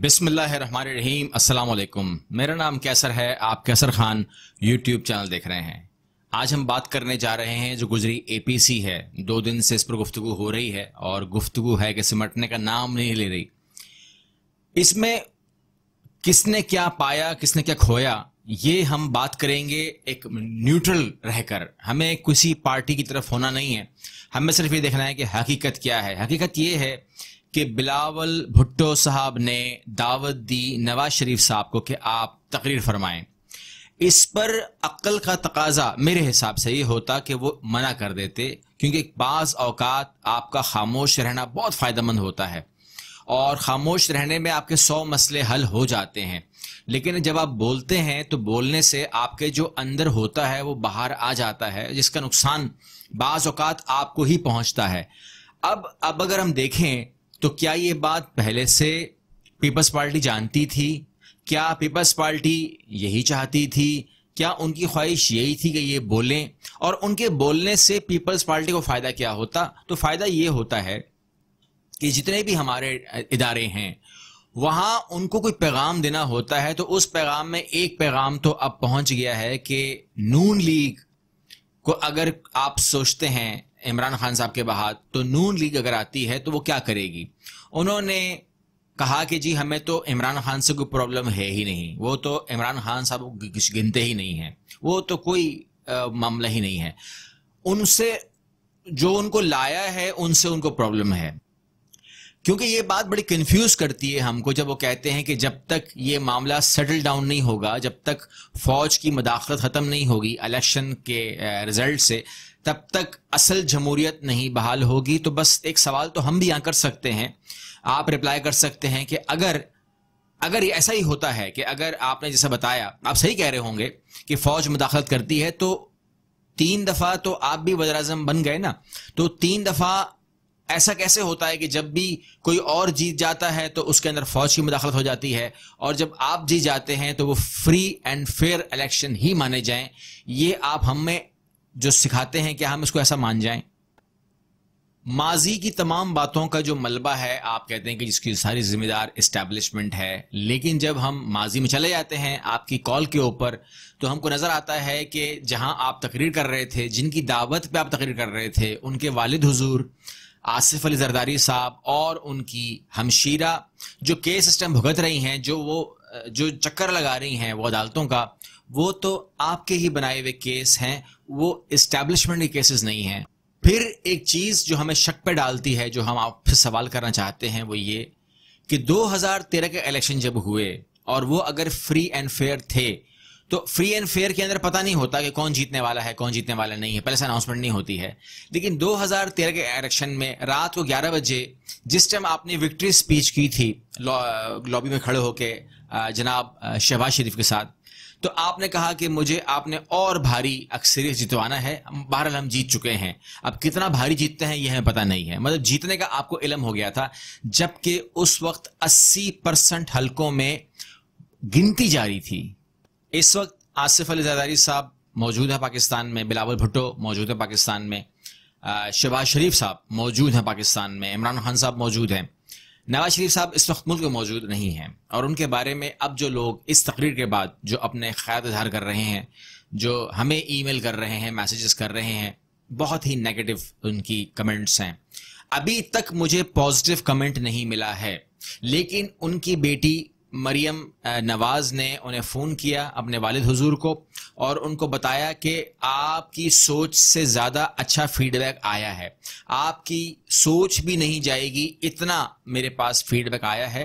بسم اللہ الرحمن الرحیم۔ السلام علیکم، میرا نام کیسر ہے، آپ کیسر خان یوٹیوب چینل دیکھ رہے ہیں۔ آج ہم بات کرنے جا رہے ہیں جو گزری اے پی سی ہے، 2 دن سے اس پر گفتگو ہو رہی ہے اور گفتگو ہے کہ سمٹنے کا نام نہیں لے رہی۔ اس میں کس نے کیا پایا، کس نے کیا کھویا، یہ ہم بات کریں گے ایک نیوٹرل رہ کر۔ ہمیں کسی پارٹی کی طرف ہونا نہیں ہے، ہمیں صرف یہ دیکھنا ہے کہ حقیقت کیا ہے۔ حقیقت یہ ہے کہ بلاول بھٹو صاحب نے دعوت دی نواز شریف صاحب کو کہ آپ تقریر فرمائیں۔ اس پر عقل کا تقاضا میرے حساب سے یہ ہوتا کہ وہ منع کر دیتے، کیونکہ بعض اوقات آپ کا خاموش رہنا بہت فائدہ مند ہوتا ہے اور خاموش رہنے میں آپ کے 100 مسئلے حل ہو جاتے ہیں۔ لیکن جب آپ بولتے ہیں تو بولنے سے آپ کے جو اندر ہوتا ہے وہ باہر آ جاتا ہے، جس کا نقصان بعض اوقات آپ کو ہی پہنچتا ہے۔ اب اگر ہم دیکھیں تو کیا یہ بات پہلے سے پیپلز پارٹی جانتی تھی؟ کیا پیپلز پارٹی یہی چاہتی تھی؟ کیا ان کی خواہش یہی تھی کہ یہ بولیں؟ اور ان کے بولنے سے پیپلز پارٹی کو فائدہ کیا ہوتا؟ تو فائدہ یہ ہوتا ہے کہ جتنے بھی ہمارے ادارے ہیں وہاں ان کو کوئی پیغام دینا ہوتا ہے، تو اس پیغام میں ایک پیغام تو اب پہنچ گیا ہے کہ نون لیگ کو اگر آپ سوچتے ہیں عمران خان صاحب کے بعد، تو نون لیگ اگر آتی ہے تو وہ کیا کرے گی؟ انہوں نے کہا کہ جی ہمیں تو عمران خان سے کوئی پرابلم ہے ہی نہیں، وہ تو عمران خان صاحب کو کچھ گنتے ہی نہیں ہیں، وہ تو کوئی معاملہ ہی نہیں ہے، ان سے جو ان کو لایا ہے ان سے ان کو پرابلم ہے۔ کیونکہ یہ بات بڑی کنفیوز کرتی ہے ہم کو جب وہ کہتے ہیں کہ جب تک یہ معاملہ سیٹل ڈاؤن نہیں ہوگا، جب تک فوج کی مداخلت ختم نہیں ہوگی الیکشن کے رزلٹ سے، تب تک اصل جمہوریت نہیں بحال ہوگی۔ تو بس ایک سوال تو ہم بھی یہاں کر سکتے ہیں، آپ رپلائی کر سکتے ہیں کہ اگر یہ ایسا ہی ہوتا ہے کہ اگر آپ نے جیسا بتایا، آپ صحیح کہہ رہے ہوں گے کہ فوج مداخلت کرتی ہے، تو 3 دفعہ تو آپ بھی وزیر اعظم بن گئے نا، تو 3 دفعہ ایسا کیسے ہوتا ہے کہ جب بھی کوئی اور جیت جاتا ہے تو اس کے اندر فوج کی مداخلت ہو جاتی ہے، اور جب آپ جیت جاتے ہیں تو وہ فری اینڈ فیئر الیکشن ہی مانے جائیں؟ یہ آپ ہمیں جو سکھاتے ہیں کہ ہم اس کو ایسا مان جائیں؟ ماضی کی تمام باتوں کا جو ملبہ ہے، آپ کہتے ہیں کہ جس کی ساری ذمہ دار اسٹیبلشمنٹ ہے، لیکن جب ہم ماضی میں چلے جاتے ہیں آپ کی کال کے اوپر، تو ہم کو نظر آتا ہے کہ جہاں آپ تقریر کر رہے تھے، جن کی دعوت پہ آپ تقریر کر رہے تھے، ان کے والد حضور آصف علی زرداری صاحب اور ان کی ہمشیرہ جو کیس سسٹم بھگت رہی ہیں، جو چکر لگا رہی ہیں وہ عدالتوں کا، وہ تو آپ کے ہی بنائے ہوئے کیس ہیں، وہ اسٹیبلشمنٹ کے کیسز نہیں ہیں۔ پھر ایک چیز جو ہمیں شک پہ ڈالتی ہے، جو ہم آپ سے سوال کرنا چاہتے ہیں، وہ یہ کہ 2013 کے الیکشن جب ہوئے اور وہ اگر فری اینڈ فیئر تھے، تو فری اینڈ فیئر کے اندر پتہ نہیں ہوتا کہ کون جیتنے والا ہے، کون جیتنے والا نہیں ہے، پہلے سے اناؤنسمنٹ نہیں ہوتی ہے۔ لیکن 2013 کے الیکشن میں رات کو 11 بجے جس ٹائم آپ نے وکٹری سپیچ کی تھی لابی میں کھڑے ہو کے جناب شہباز شریف کے ساتھ، تو آپ نے کہا کہ مجھے آپ نے اور بھاری اکثریت جتوانا ہے، بہرحال ہم جیت چکے ہیں، اب کتنا بھاری جیتتے ہیں یہ ہمیں پتہ نہیں ہے، مطلب جیتنے کا آپ کو علم ہو گیا تھا، جبکہ اس وقت 80% حلقوں میں گنتی جاری تھی۔ اس وقت آصف علی زرداری صاحب موجود ہیں پاکستان میں، بلاول بھٹو موجود ہیں پاکستان میں، شہباز شریف صاحب موجود ہیں پاکستان میں، عمران خان صاحب موجود ہیں، نواز شریف صاحب اس وقت ملک میں موجود نہیں ہیں، اور ان کے بارے میں اب جو لوگ اس تقریر کے بعد جو اپنے خیال اظہار کر رہے ہیں، جو ہمیں ای میل کر رہے ہیں، میسیجز کر رہے ہیں، بہت ہی نیگیٹو ان کی کمنٹس ہیں۔ ابھی تک مجھے پازیٹیو کمنٹ نہیں ملا ہے، لیکن ان کی بیٹی مریم نواز نے انہیں فون کیا اپنے والد حضور کو اور ان کو بتایا کہ آپ کی سوچ سے زیادہ اچھا فیڈ بیک آیا ہے، آپ کی سوچ بھی نہیں جائے گی، اتنا میرے پاس فیڈ بیک آیا ہے۔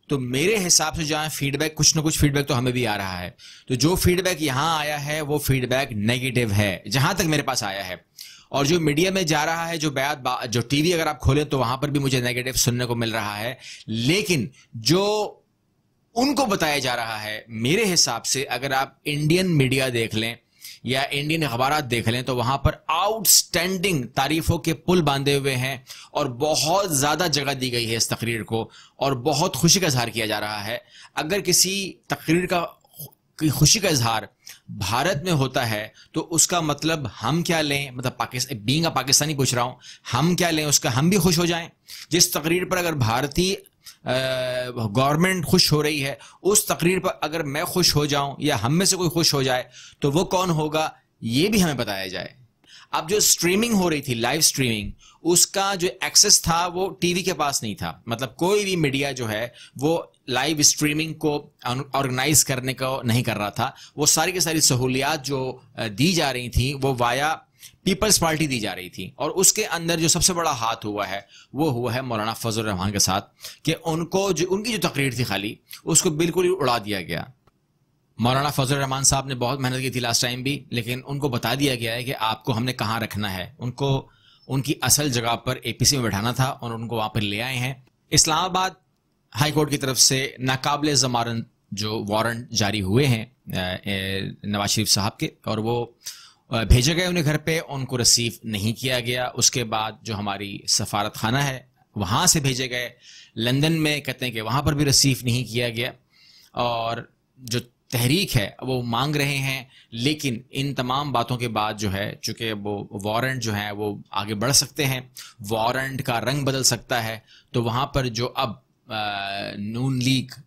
تو میرے حساب سے جہاں فیڈ بیک کچھ نہ کچھ فیڈ بیک تو ہمیں بھی آ رہا ہے، تو جو فیڈ بیک یہاں آیا ہے وہ فیڈ بیک نیگیٹو ہے جہاں تک میرے پاس آیا ہے، اور جو میڈیا میں جا رہا ہے، جو ٹی وی اگر آپ کھولیں تو وہاں پر بھی مجھے نیگیٹو سننے کو مل رہا ہے، لیکن جو ان کو بتایا جا رہا ہے، میرے حساب سے اگر آپ انڈین میڈیا دیکھ لیں یا انڈین اخبارات دیکھ لیں تو وہاں پر آؤٹ سٹینڈنگ تعریفوں کے پل باندھے ہوئے ہیں، اور بہت زیادہ جگہ دی گئی ہے اس تقریر کو، اور بہت خوشی کا اظہار کیا جا رہا ہے۔ اگر کسی تقریر کا خوشی کا اظہار بھارت میں ہوتا ہے تو اس کا مطلب ہم کیا لیں، مطلب پاکستانی پوچھ رہا ہوں، ہم کیا لیں اس کا، ہم بھی خوش ہو جائیں؟ جس تقریر پر اگر بھارتی گورنمنٹ خوش ہو رہی ہے، اس تقریر پر اگر میں خوش ہو جاؤں یا ہم میں سے کوئی خوش ہو جائے تو وہ کون ہوگا یہ بھی ہمیں بتایا جائے۔ اب جو سٹریمنگ ہو رہی تھی، لائیو سٹریمنگ، اس کا جو ایکسس تھا وہ ٹی وی کے پاس نہیں تھا، مطلب کوئی بھی میڈیا جو ہے وہ لائیو سٹریمنگ کو آرگنائز کرنے کو نہیں کر رہا تھا۔ وہ ساری کی ساری سہولیات جو دی جا رہی تھیں وہ وایا پیپلز پارٹی دی جا رہی تھی، اور اس کے اندر جو سب سے بڑا ہاتھ ہوا ہے وہ ہوا ہے مولانا فضل الرحمان کے ساتھ، کہ ان کی جو تقریر تھی خالی اس کو بالکل ہی اڑا دیا گیا۔ مولانا فضل الرحمان صاحب نے بہت محنت کی تھی لاسٹ ٹائم بھی، لیکن ان کو بتا دیا گیا ہے کہ آپ کو ہم نے کہاں رکھنا ہے، ان کو ان کی اصل جگہ پر اے پی سی میں بٹھانا تھا اور ان کو وہاں پر لے آئے ہیں۔ اسلام آباد ہائی کورٹ کی طرف سے ناقابل ضمانت جو وارنٹ جاری ہوئے ہیں نواز شریف صاحب کے، اور وہ بھیجے گئے انہیں گھر پہ، ان کو ریسیو نہیں کیا گیا۔ اس کے بعد جو ہماری سفارت خانہ ہے وہاں سے بھیجے گئے، لندن میں کہتے ہیں کہ وہاں پر بھی ریسیو نہیں کیا گیا، اور جو تحریک ہے وہ مانگ رہے ہیں، لیکن ان تمام باتوں کے بعد جو ہے چونکہ وہ وارنٹ جو ہے وہ آگے بڑھ سکتے ہیں، وارنٹ کا رنگ بدل سکتا ہے، تو وہاں پر جو اب نون لیگ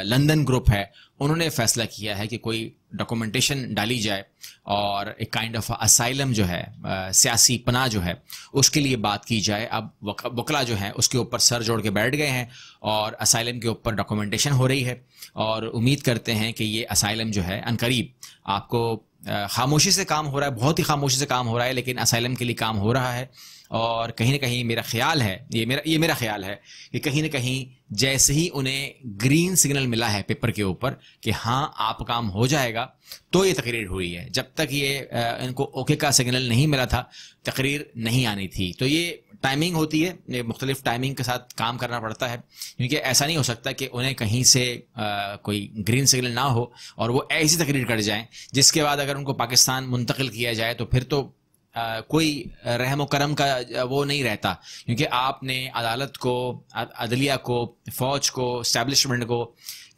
لندن گروپ ہے انہوں نے فیصلہ کیا ہے کہ کوئی ڈاکومنٹیشن ڈالی جائے اور ایک کائنڈ آف اسائلم جو ہے، سیاسی پناہ جو ہے اس کے لیے بات کی جائے۔ اب وکلا جو ہیں اس کے اوپر سر جوڑ کے بیٹھ گئے ہیں اور اسائلم کے اوپر ڈاکومنٹیشن ہو رہی ہے، اور امید کرتے ہیں کہ یہ اسائلم جو ہے عنقریب آپ کو خاموشی سے کام ہو رہا ہے، بہت ہی خاموشی سے کام ہو رہا ہے، لیکن اسائلم کے لیے کام ہو رہا ہے۔ اور کہیں نہ کہیں میرا خیال ہے، یہ میرا خیال ہے کہ کہیں نہ کہیں جیسے ہی انہیں گرین سگنل ملا ہے پیپر کے اوپر کہ ہاں آپ کام ہو جائے گا، تو یہ تقریر ہوئی ہے۔ جب تک یہ ان کو اوکے کا سگنل نہیں ملا تھا تقریر نہیں آنی تھی۔ تو یہ ٹائمنگ ہوتی ہے، یہ مختلف ٹائمنگ کے ساتھ کام کرنا پڑتا ہے، کیونکہ ایسا نہیں ہو سکتا کہ انہیں کہیں سے کوئی گرین سگنل نہ ہو اور وہ ایسی تقریر کر جائیں جس کے بعد اگر ان کو پاکستان منتقل کیا جائے تو پھر تو کوئی رحم و کرم کا وہ نہیں رہتا، کیونکہ آپ نے عدالت کو، عدلیہ کو، فوج کو، اسٹیبلشمنٹ کو،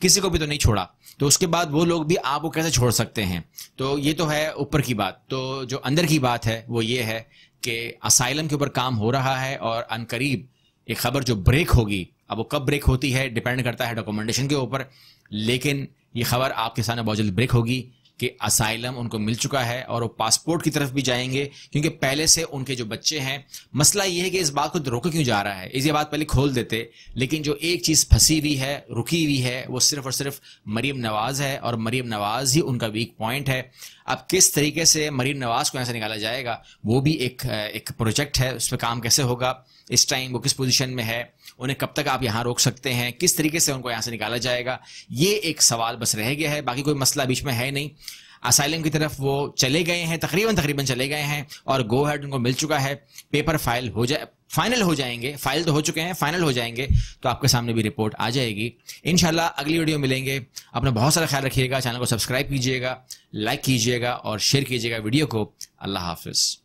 کسی کو بھی تو نہیں چھوڑا، تو اس کے بعد وہ لوگ بھی آپ کو کیسے چھوڑ سکتے ہیں؟ تو یہ تو ہے اوپر کی بات۔ تو جو اندر کی بات ہے وہ یہ ہے کہ اسائلم کے اوپر کام ہو رہا ہے، اور عنقریب ایک خبر جو بریک ہوگی، اب وہ کب بریک ہوتی ہے ڈیپینڈ کرتا ہے ڈاکومنٹیشن کے اوپر، لیکن یہ خبر آپ کے سامنے بہت جلد بریک ہوگی کہ اسائلم ان کو مل چکا ہے، اور وہ پاسپورٹ کی طرف بھی جائیں گے، کیونکہ پہلے سے ان کے جو بچے ہیں، مسئلہ یہ ہے کہ اس بات کو روکا کیوں جا رہا ہے، یہ بات پہلے کھول دیتے، لیکن جو ایک چیز پھنسی ہوئی ہے، رکی ہوئی ہے، وہ صرف اور صرف مریم نواز ہے، اور مریم نواز ہی ان کا ویک پوائنٹ ہے۔ اب کس طریقے سے مریم نواز کو یہاں سے نکالا جائے گا وہ بھی ایک پروجیکٹ ہے، اس پہ کام کیسے ہوگا، اس ٹائم وہ کس پوزیشن میں ہے، انہیں کب تک آپ یہاں روک سکتے ہیں، کس طریقے سے ان کو یہاں سے نکالا جائے گا، یہ ایک سوال بس رہ گیا ہے، باقی کوئی مسئلہ بیچ میں ہے نہیں۔ اسائلم کی طرف وہ چلے گئے ہیں، تقریباً چلے گئے ہیں، اور گو ہیڈ ان کو مل چکا ہے، پیپر فائنل ہو جائیں گے، فائل تو ہو چکے ہیں، فائنل ہو جائیں گے تو آپ کے سامنے بھی رپورٹ آ جائے گی انشاءاللہ۔ اگلی ویڈیو ملیں گے، اپنا بہت سارا خیال رکھیے گا، چینل کو سبسکرائب کیجیے گا، لائک کیجیے گا اور شیئر کیجیے گا ویڈیو کو۔ اللہ حافظ۔